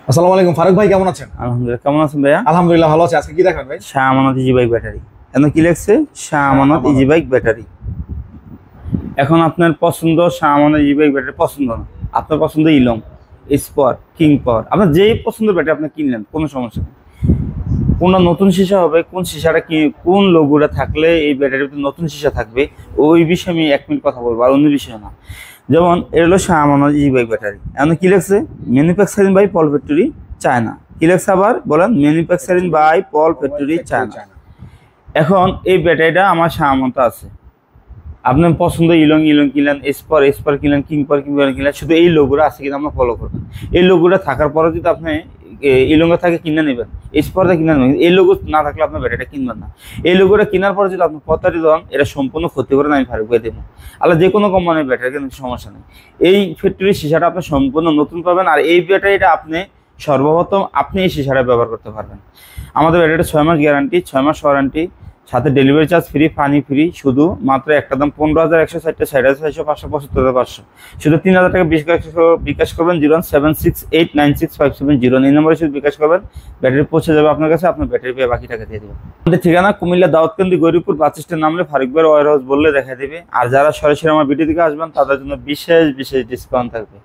আসসালামু আলাইকুম ফারুক ভাই, কেমন আছেন? আলহামদুলিল্লাহ। কেমন আছেন ভাইয়া? আলহামদুলিল্লাহ ভালো আছি। আজকে কি দেখাবেন ভাই? Shah Amanat easy bike battery. এখন কি লেখছে? শাহ আমানত আমানত। Easy bike battery. এখন আপনার পছন্দ Shah Amanat easy bike battery পছন্দ না, আপনার পছন্দ ইলং, স্পর, কিং পাওয়ার, আপনার যেই পছন্দের ব্যাটারি আপনি কিনলেন, কোনো সমস্যা নেই। কোনটা নতুন সীসা হবে, কোন সীসাটা কি, কোন লোগোটা থাকলে এই ব্যাটারির ভিতরে নতুন সীসা থাকবে, ওই বিষয়ে আমি 1 মিনিট কথা বলবো, আর অন্য বিষয় না। যেমন এটা হলো Shah Amanat easy bike battery. এখন কি লেখছে? Manufacturing by Paul factory, China. কি লেখছে আবার বলেন? Manufacturing by Paul factory, China. এখন এই ব্যাটারিটা আমার সামর্থ্য আছে। আপনার পছন্দ ইলং ইলং কিনলেন, এসপার এসপার কিনলেন, কিংপার কিংপার কিনলেন, শুধু এই লোগোটা আছে কিনা আমরা ফলো করবেন। এই লোগোটা থাকার পরে যদি আপনি ইলংয়ে থাকে কিনে নেবেন, এসপারটা কিনে নেবেন, এই লোগো না থাকলে আপনার ব্যাটারিটা কিনবেন না। এই লোগোটা কেনার পরে যদি আপনি প্রতারিত হন, এটা সম্পূর্ণ ক্ষতি করে আমি ফারুক ভাই দেবো। আলাদা যে কোনো কোম্পানির ব্যাটারি কিন্তু সমস্যা নেই। এই ফ্যাক্টরির সীসাটা আপনি সম্পূর্ণ নতুন পাবেন, আর এই ব্যাটারিটা আপনি সর্বপ্রথম আপনি এই সীসাটা ব্যবহার করতে পারবেন। আমাদের ব্যাটারিটা 6 মাস গ্যারান্টি, 6 মাস ওয়ারেন্টি, সাথে ডেলিভারি চার্জ ফ্রি, পানি ফ্রি। শুধু মাত্র একটা দাম 15,160, 60,600, 500, 75,500। শুধু 3,000 টাকা বিকাশ করবেন 01768965709 এই নম্বরে শুধু বিকাশ করবেন। ব্যাটারি পৌঁছে যাবে আপনার কাছে, আপনার ব্যাটারি পেয়ে বাকি টাকা দিয়ে দেবেন। আমাদের ঠিকানা কুমিল্লা দাউদকান্দি গৌরীপুর বাস স্ট্যান্ড, নামলে ফারুক ভাই ওয়ার হাউস বললে দেখা দেবে। আর যারা সরাসরি আমার ভিডিও থেকে আসবেন তাদের জন্য বিশেষ বিশেষ ডিসকাউন্ট থাকবে।